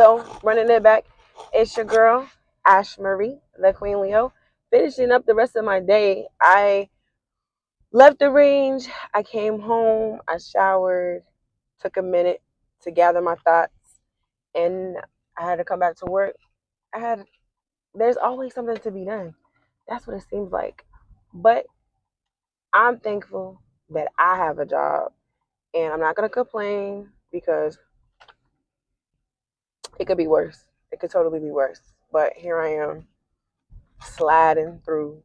So, running it back, it's your girl, Ash Marie, the Queen Leo. Finishing up the rest of my day, I left the range. I came home. I showered, took a minute to gather my thoughts, and I had to come back to work. I had, there's always something to be done. That's what it seems like. But I'm thankful that I have a job, and I'm not going to complain because it could be worse. It could totally be worse. But here I am sliding through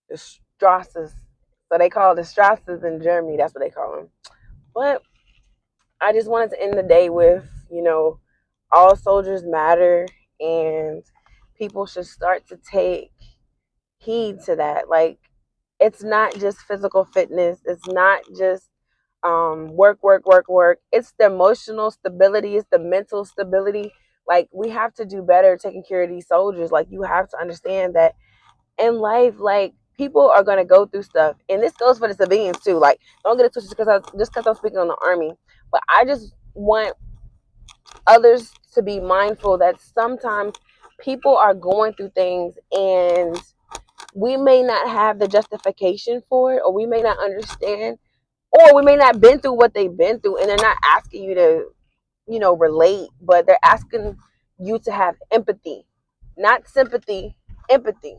the Strasses. So they call the Strasses in Germany. That's what they call them. But I just wanted to end the day with, all soldiers matter, and people should start to take heed to that. Like, it's not just physical fitness. It's not just work, work, work, work. It's the emotional stability. It's the mental stability. Like, we have to do better taking care of these soldiers. Like, you have to understand that in life, like, people are gonna go through stuff, and this goes for the civilians too. Like, don't get it twisted because I'm speaking on the army, but I just want others to be mindful that sometimes people are going through things, and we may not have the justification for it, or we may not understand, or we may not been through what they've been through, and they're not asking you to, relate, but they're asking you to have empathy, not sympathy, empathy.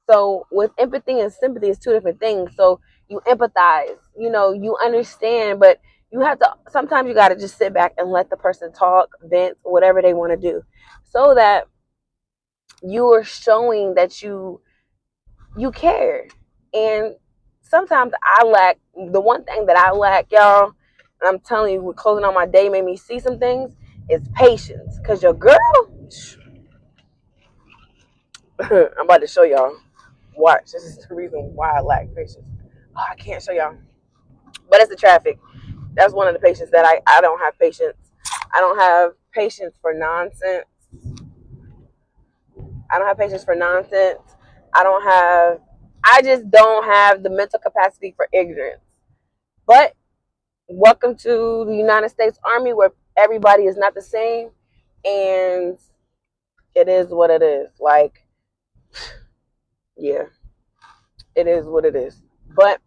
So with empathy and sympathy, it's two different things. So you empathize, you understand, but you have to, sometimes you got to just sit back and let the person talk, vent, whatever they want to do, so that you are showing that you care. And sometimes I lack, the one thing that I lack, y'all, and I'm telling you, with closing on my day made me see some things, is patience. Because your girl, I'm about to show y'all. Watch. This is the reason why I lack patience. Oh, I can't show y'all. But it's the traffic. That's one of the patience that I don't have patience. I don't have patience for nonsense. I don't have patience for nonsense. I just don't have the mental capacity for ignorance. But welcome to the United States Army, where everybody is not the same, and it is what it is. Like, yeah, it is what it is. But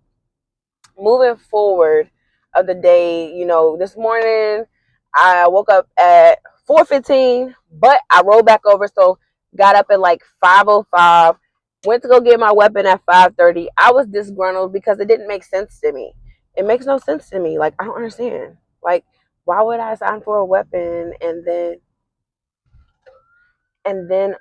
moving forward of the day, this morning I woke up at 4:15, but I rolled back over, so got up at like 5:05. Went to go get my weapon at 5:30. I was disgruntled because it didn't make sense to me. It makes no sense to me. Like, I don't understand. Like, why would I sign for a weapon and then and then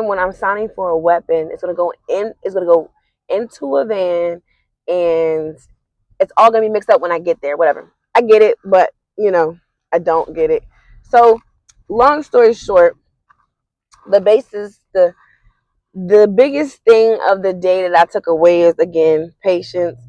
when I'm signing for a weapon, it's gonna go into a van, and it's all gonna be mixed up when I get there. Whatever. I get it, but I don't get it. So, long story short, the basis, the biggest thing of the day that I took away is, again, patience.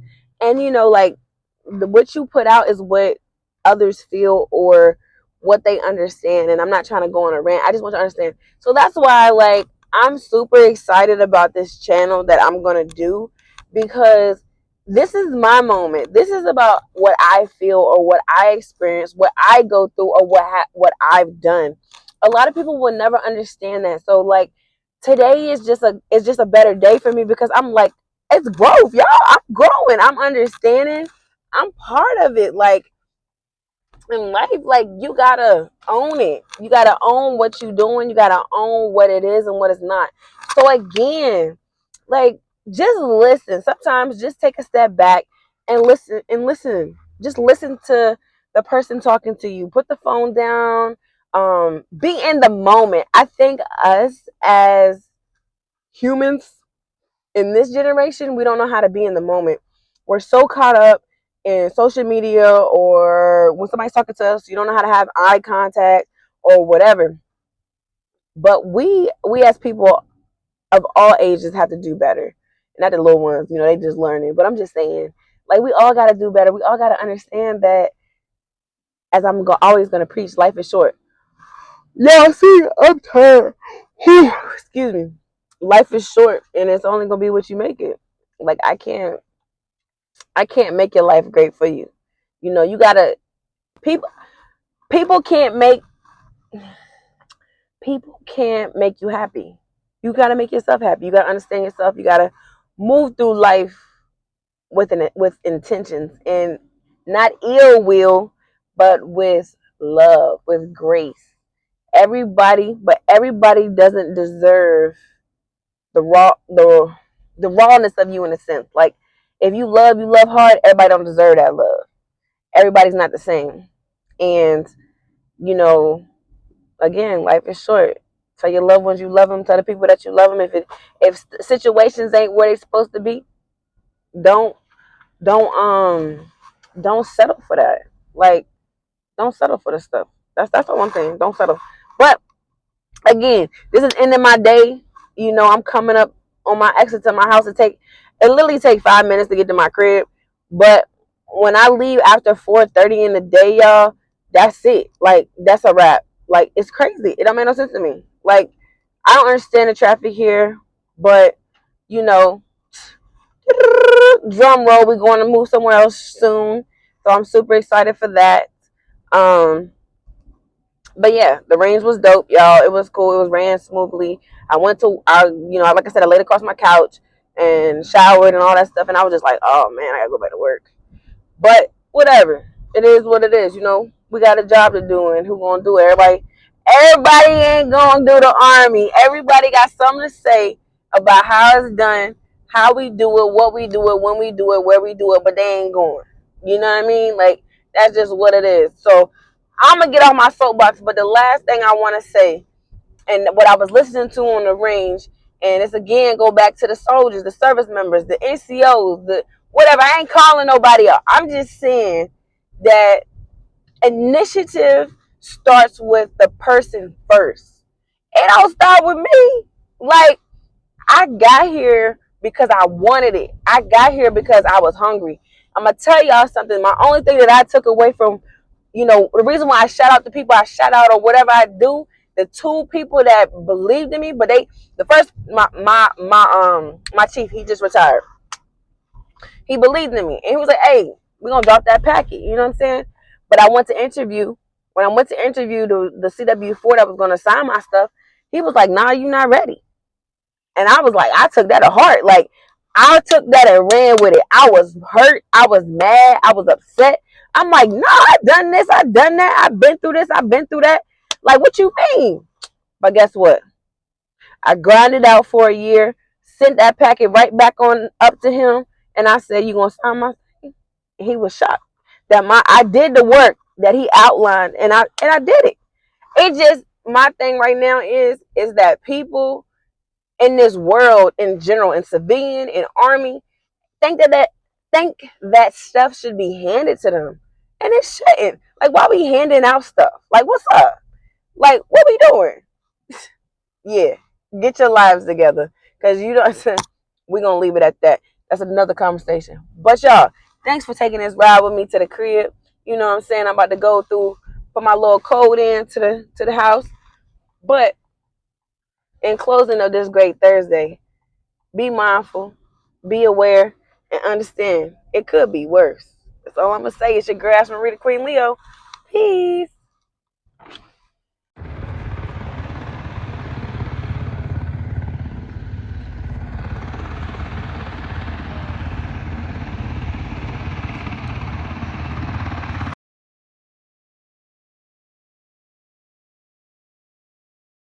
And like, what you put out is what others feel or what they understand. And I'm not trying to go on a rant. I just want you to understand. So that's why, like, I'm super excited about this channel that I'm gonna do, because this is my moment. This is about what I feel or what I experience, what I go through, or what I've done. A lot of people will never understand that. So, like, today is just a better day for me, because I'm like, it's growth, y'all. I'm growing. I'm understanding. I'm part of it. Like, in life, like, you gotta own it. You gotta own what you're doing. You gotta own what it is and what it's not. So, again, like, just listen. Sometimes just take a step back and listen. Just listen to the person talking to you. Put the phone down. Be in the moment. I think us as humans in this generation, we don't know how to be in the moment. We're so caught up in social media, or when somebody's talking to us, you don't know how to have eye contact or whatever. But we as people of all ages have to do better. Not the little ones, they just learning. But I'm just saying, like, we all got to do better. We all got to understand that, as always going to preach, life is short. Yeah, see, I'm tired. Excuse me. Life is short, and it's only gonna be what you make it. Like, I can't make your life great for you. You know, you gotta people people can't make people can't make you happy. You gotta make yourself happy. You gotta understand yourself. You gotta move through life with intentions and not ill will, but with love, with grace. Everybody doesn't deserve the rawness of you in a sense. Like if you love hard. Everybody don't deserve that love. Everybody's not the same, and you know, again, life is short. Tell your loved ones you love them. Tell the people that you love them. If situations ain't where they're supposed to be, don't don't don't settle for that. Like don't settle for the stuff. That's the one thing. Don't settle. But again, this is ending my day. You know, I'm coming up on my exit to my house. It literally take 5 minutes to get to my crib. But when I leave after 4:30 in the day, y'all, that's it. Like that's a wrap. Like it's crazy. It don't make no sense to me. Like I don't understand the traffic here, but you know, drum roll, we're going to move somewhere else soon. So I'm super excited for that. Um, but yeah, the range was dope, y'all. It was cool. It was ran smoothly. Like I said, I laid across my couch and showered and all that stuff, and I was just like, oh man, I gotta go back to work. But whatever, it is what it is. You know, we got a job to do, and who gonna do it? Everybody ain't gonna do the army. Everybody got something to say about how it's done, how we do it, what we do it, when we do it, where we do it, but they ain't going. You know what I mean? Like that's just what it is. So I'm gonna get off my soapbox, but the last thing I want to say, and what I was listening to on the range, and it's again go back to the soldiers, the service members, the NCOs, the whatever. I ain't calling nobody out. I'm just saying that initiative starts with the person first. It don't start with me. Like I got here because I wanted it. I got here because I was hungry. I'm gonna tell y'all something. My only thing that I took away from, the reason why I shout out the people I shout out or whatever I do, the two people that believed in me, but the first, my chief, he just retired. He believed in me, and he was like, "Hey, we're gonna drop that packet." You know what I'm saying? But when I went to interview the CW4 that was gonna sign my stuff, he was like, "Nah, you're not ready." And I was like, I took that to heart. Like, I took that and ran with it. I was hurt. I was mad. I was upset. I'm like, nah, I've done this. I've done that. I've been through this. I've been through that. Like, what you mean? But guess what? I grinded out for a year, sent that packet right back on up to him, and I said, "You gonna sign my thing?" He was shocked that I did the work that he outlined, and I did it. It just my thing right now is that people in this world in general, in civilian, in army, think think that stuff should be handed to them, and it shouldn't. Like, why we handing out stuff? Like, what's up? Like, what we doing? Yeah, get your lives together, cause you don't. We gonna leave it at that. That's another conversation. But y'all, thanks for taking this ride with me to the crib. You know what I'm saying? I'm about to go through, put my little code in to the house. But in closing of this great Thursday, be mindful, be aware, and understand it could be worse. That's all I'm going to say. It's your girl, Marita Queen Leo. Peace.